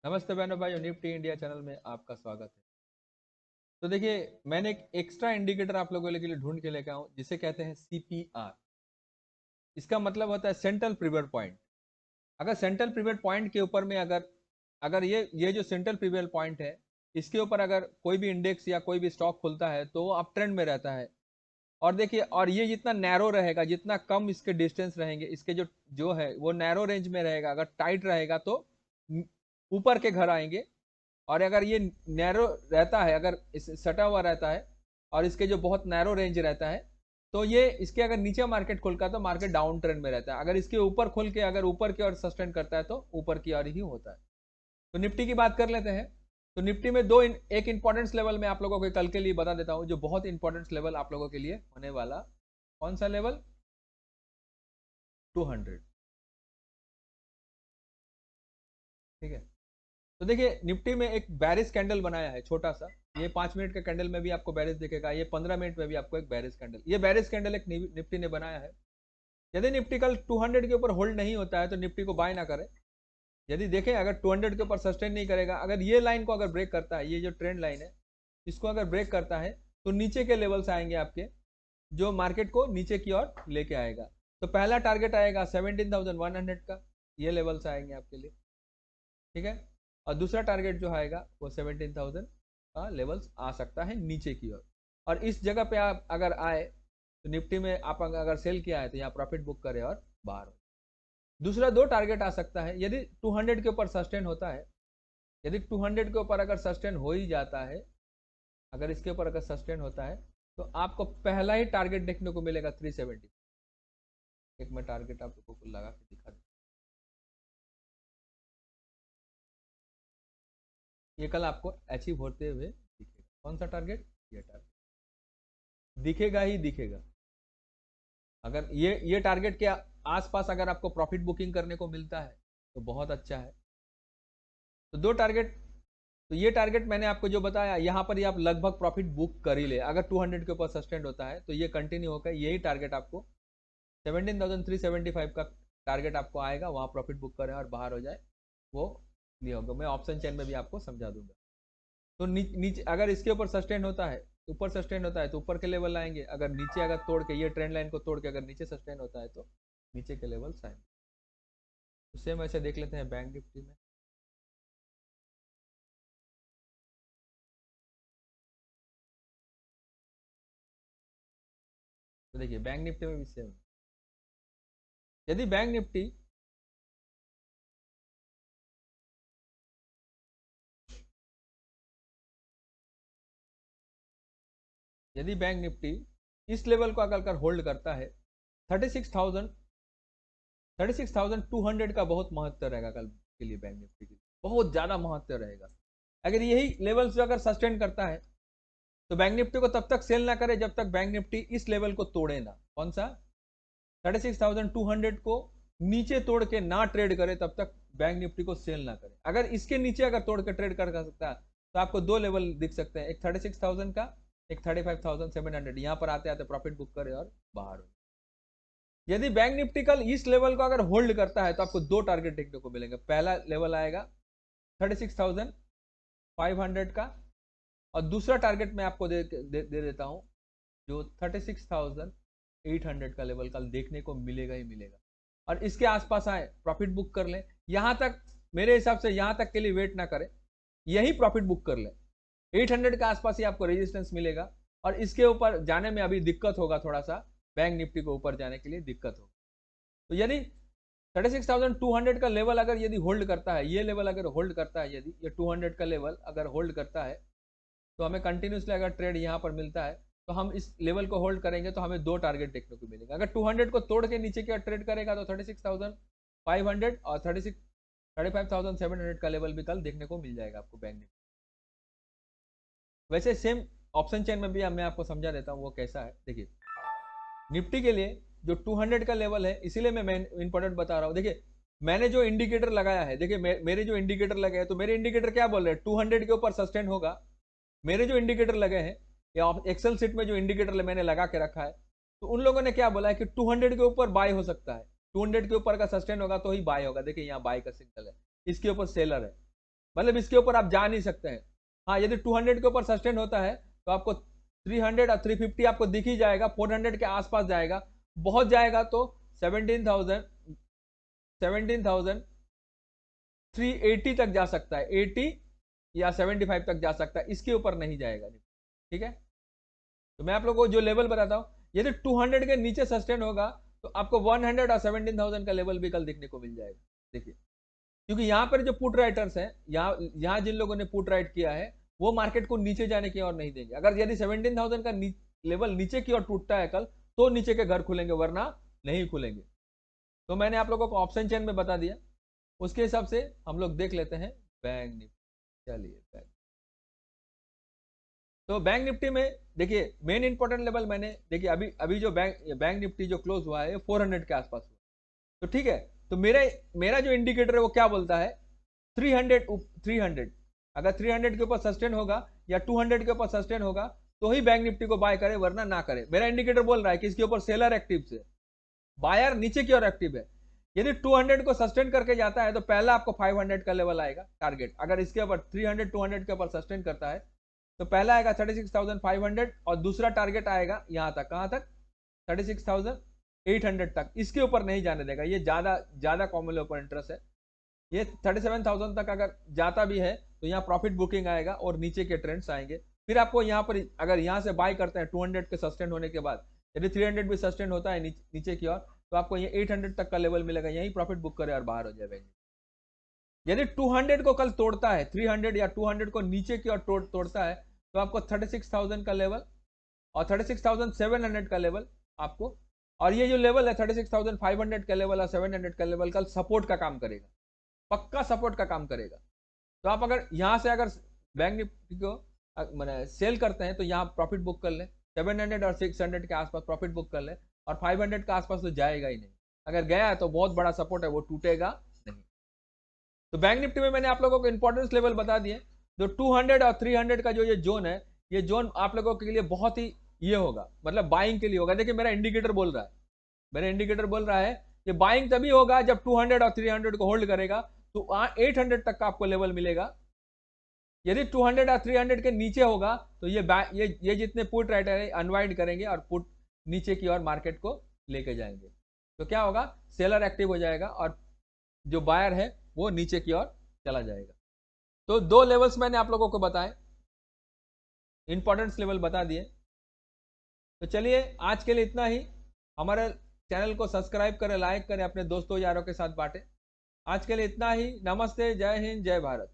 नमस्ते बहनों भाइयों, निफ्टी इंडिया चैनल में आपका स्वागत है। तो देखिए, मैंने एक एक्स्ट्रा इंडिकेटर आप लोगों के लिए ढूंढ के लेकर आऊं जिसे कहते हैं सीपीआर। इसका मतलब होता है सेंट्रल प्रीवियर पॉइंट। अगर सेंट्रल प्रीवियर पॉइंट के ऊपर में अगर अगर ये जो सेंट्रल प्रीवियर पॉइंट है, इसके ऊपर अगर कोई भी इंडेक्स या कोई भी स्टॉक खुलता है तो वो अप ट्रेंड में रहता है। और देखिए, और ये जितना नैरो रहेगा, जितना कम इसके डिस्टेंस रहेंगे, इसके जो जो है वो नैरो रेंज में रहेगा। अगर टाइट रहेगा तो ऊपर के घर आएंगे, और अगर ये नैरो रहता है, अगर इस सटा हुआ रहता है और इसके जो बहुत नैरो रेंज रहता है, तो ये इसके अगर नीचे मार्केट खुलता है तो मार्केट डाउन ट्रेंड में रहता है। अगर इसके ऊपर खुल के अगर ऊपर की ओर सस्टेन करता है तो ऊपर की ओर ही होता है। तो निफ्टी की बात कर लेते हैं। तो निफ्टी में एक इंपॉर्टेंस लेवल मैं आप लोगों को कल के लिए बता देता हूं, जो बहुत इंपॉर्टेंस लेवल आप लोगों के लिए होने वाला। कौन सा लेवल? 200। ठीक है। तो देखिए, निफ्टी में एक बैरिस कैंडल बनाया है छोटा सा। ये 5 मिनट के कैंडल में भी आपको बैरिस दिखेगा, ये 15 मिनट में भी आपको एक बैरिस कैंडल, ये बैरिस कैंडल एक निफ्टी ने बनाया है। यदि निफ्टी कल 200 के ऊपर होल्ड नहीं होता है तो निफ्टी को बाय ना करें। यदि देखें अगर 200 के ऊपर सस्टेन नहीं करेगा, अगर ये लाइन को अगर ब्रेक करता है, ये जो ट्रेंड लाइन है इसको अगर ब्रेक करता है, तो नीचे के लेवल्स आएंगे आपके, जो मार्केट को नीचे की ओर लेके आएगा। तो पहला टारगेट आएगा 17,100 का, ये लेवल्स आएंगे आपके लिए। ठीक है। और दूसरा टारगेट जो आएगा वो 17,000 का लेवल्स आ सकता है नीचे की ओर। और इस जगह पे आप अगर आए तो निफ्टी में आप अगर सेल किया है तो यहाँ प्रॉफिट बुक करें और बाहर हो। दूसरा दो टारगेट आ सकता है, यदि 200 के ऊपर सस्टेन होता है। यदि 200 के ऊपर अगर सस्टेन हो ही जाता है, अगर इसके ऊपर अगर सस्टेन होता है, तो आपको पहला ही टारगेट देखने को मिलेगा 370। एक मैं टारगेट आप लोगों को लगा के दिखा दूं। ये कल आपको अचीव होते हुए दिखेगा। कौन सा टारगेट? ये टारगेट दिखेगा ही दिखेगा। अगर ये टारगेट के आसपास अगर आपको प्रॉफिट बुकिंग करने को मिलता है तो बहुत अच्छा है। तो दो टारगेट, तो ये टारगेट मैंने आपको जो बताया, यहां पर ही आप लगभग प्रॉफिट बुक कर ही ले। अगर 200 के ऊपर सस्टेंड होता है तो ये कंटिन्यू होकर यही टारगेट आपको 17,375 का टारगेट आपको आएगा, वहां प्रॉफिट बुक करें और बाहर हो जाए, वो नहीं होगा। मैं ऑप्शन चेन में भी आपको समझा दूंगा। तो नीचे अगर इसके ऊपर सस्टेन होता है, ऊपर सस्टेन होता है तो ऊपर के लेवल आएंगे। अगर नीचे अगर तोड़ के, ये ट्रेंड लाइन को तोड़ के अगर नीचे सस्टेन होता है तो नीचे के लेवल्स आएंगे। तो सेम ऐसे देख लेते हैं बैंक निफ्टी में। तो देखिए, बैंक निफ्टी में भी सेम। यदि बैंक निफ्टी यदि बैंक निफ्टी इस लेवल को अगर होल्ड करता है, 36,000 36,200 का बहुत महत्व रहेगा कल के लिए। बैंक निफ्टी के लिए बहुत ज्यादा महत्व रहेगा। अगर यही लेवल्स अगर सस्टेन करता है तो बैंक निफ्टी को तब तक सेल ना करे जब तक बैंक निफ्टी इस लेवल को तोड़े ना। कौन सा? 36,200 को नीचे तोड़ के ना ट्रेड करे तब तक बैंक निफ्टी को सेल ना करे। अगर इसके नीचे अगर तोड़ के ट्रेड कर सकता है तो आपको दो लेवल दिख सकते हैं, एक 36,000 का, एक 35,700। यहां पर आते आते प्रॉफिट बुक करे और बाहर हो। यदि बैंक निफ्टी कल इस लेवल को अगर होल्ड करता है तो आपको दो टारगेट देखने को मिलेंगे। पहला लेवल आएगा 36,500 का, और दूसरा टारगेट मैं आपको दे देता हूं, जो 36,800 का लेवल कल देखने को मिलेगा ही मिलेगा। और इसके आसपास आए प्रॉफिट बुक कर लें। यहां तक मेरे हिसाब से यहां तक के लिए वेट ना करें, यही प्रॉफिट बुक कर लें। 800 के आसपास ही आपको रेजिस्टेंस मिलेगा, और इसके ऊपर जाने में अभी दिक्कत होगा थोड़ा सा। बैंक निफ्टी को ऊपर जाने के लिए दिक्कत होगा। तो यदि 36,200 का लेवल अगर यदि होल्ड करता है, ये लेवल अगर होल्ड करता है, यदि ये 200 का लेवल अगर होल्ड करता है, तो हमें कंटिन्यूसली अगर ट्रेड यहाँ पर मिलता है तो हम इस लेवल को होल्ड करेंगे तो हमें दो टारगेट देखने को मिलेगा। अगर 200 को तोड़ के नीचे की ट्रेड करेगा तो 36,500 और 35,700 का लेवल भी कल देखने को मिल जाएगा आपको बैंक निफ्टी। वैसे सेम ऑप्शन चेन में भी मैं आपको समझा देता हूँ वो कैसा है। देखिए, निफ्टी के लिए जो 200 का लेवल है, इसीलिए मैं इंपॉर्टेंट बता रहा हूँ। देखिए, मैंने जो इंडिकेटर लगाया है, देखिए मेरे जो इंडिकेटर लगे हैं, तो मेरे इंडिकेटर क्या बोल रहे हैं? 200 के ऊपर सस्टेन होगा। मेरे जो इंडिकेटर लगे हैं, या एक्सेल सीट में जो इंडिकेटर मैंने लगा के रखा है, तो उन लोगों ने क्या बोला है कि 200 के ऊपर बाय हो सकता है। 200 के ऊपर का सस्टेन होगा तो ही बाय होगा। देखिए, यहाँ बाय का सिग्नल है, इसके ऊपर सेलर है। मतलब इसके ऊपर आप जा नहीं सकते हैं। हाँ, यदि 200 के ऊपर सस्टेन होता है तो आपको 300 और 350 आपको दिख ही जाएगा, 400 के आसपास जाएगा, बहुत जाएगा तो 17,380 तक जा सकता है, 80 या 75 तक जा सकता है, इसके ऊपर नहीं जाएगा। ठीक है, तो मैं आप लोगों को जो लेवल बताता हूं, यदि 200 के नीचे सस्टेन होगा तो आपको 100 और 17,000 का लेवल भी कल देखने को मिल जाएगा। देखिए, क्योंकि यहाँ पर जो पुट राइटर्स हैं, यहाँ जिन लोगों ने पुट राइट किया है वो मार्केट को नीचे जाने की ओर नहीं देंगे। अगर यदि 17,000 का लेवल नीचे की ओर टूटता है कल, तो नीचे के घर खुलेंगे, वरना नहीं खुलेंगे। तो मैंने आप लोगों को ऑप्शन चेन में बता दिया, उसके हिसाब से हम लोग देख लेते हैं बैंक निफ्टी। चलिए, तो बैंक निफ्टी में देखिए मेन इंपॉर्टेंट लेवल मैंने देखिए अभी जो बैंक निफ्टी जो क्लोज हुआ है 400 के आसपास हुआ। तो ठीक है, तो मेरा जो इंडिकेटर है वो क्या बोलता है, 300 अगर 300 के ऊपर सस्टेन होगा या 200 के ऊपर सस्टेन होगा तो ही बैंक निफ्टी को बाय करे, वरना ना करे। मेरा इंडिकेटर बोल रहा है कि इसके ऊपर सेलर एक्टिव से बायर नीचे की ओर एक्टिव है। यदि 200 को सस्टेन करके जाता है तो पहला आपको 500 का लेवल आएगा टारगेट। अगर इसके ऊपर 300 200 के ऊपर सस्टेन करता है तो पहला आएगा 36,500 और दूसरा टारगेट आएगा यहां तक, कहां तक, 36,800 तक। इसके ऊपर नहीं जाने देगा, ये ज्यादा कॉमन ऊपर इंटरेस्ट है। ये 37,000 तक अगर जाता भी है तो यहाँ प्रॉफिट बुकिंग आएगा और नीचे के ट्रेंड्स आएंगे। फिर आपको यहाँ पर अगर यहाँ से बाय करते हैं 200 के सस्टेन होने के बाद, यदि 300 भी सस्टेन होता है नीचे की ओर, तो आपको ये 800 तक का लेवल मिलेगा, यहीं प्रॉफिट बुक करे और बाहर हो जाएगा। यदि 200 को कल तोड़ता है, 300 या 200 को नीचे की ओर तोड़ता है, तो आपको 36,000 का लेवल और 36,700 का लेवल आपको, और ये जो लेवल है 36,500 का लेवल और 700 का लेवल कल सपोर्ट का काम करेगा, पक्का सपोर्ट का काम करेगा। तो आप अगर यहां से अगर बैंक निफ्टी को मैंने सेल करते हैं तो यहाँ प्रॉफिट बुक कर ले, 700 और 600 के आसपास प्रॉफिट बुक कर ले, और 500 के आसपास तो जाएगा ही नहीं। अगर गया है तो बहुत बड़ा सपोर्ट है, वो टूटेगा नहीं। तो बैंक निफ्टी में मैंने आप लोगों को इंपॉर्टेंस लेवल बता दिए। जो 200 और 300 का जो ये जोन है, ये जोन आप लोगों के लिए बहुत ही ये होगा, मतलब बाइंग के लिए होगा। देखिए मेरा इंडिकेटर बोल रहा है ये बाइंग तभी होगा जब 200 और 300 को होल्ड करेगा, तो 800 तक का आपको लेवल मिलेगा। यदि 200 और 300 के नीचे होगा तो ये जितने पुट राइटर है अनवाइंड करेंगे और पुट नीचे की ओर मार्केट को लेके जाएंगे। तो क्या होगा, सेलर एक्टिव हो जाएगा और जो बायर है वो नीचे की ओर चला जाएगा। तो 2 लेवल्स मैंने आप लोगों को बताए, इंपॉर्टेंस लेवल बता दिए। तो चलिए आज के लिए इतना ही। हमारे चैनल को सब्सक्राइब करें, लाइक करें, अपने दोस्तों यारों के साथ बांटें। आज के लिए इतना ही। नमस्ते, जय हिंद, जय भारत।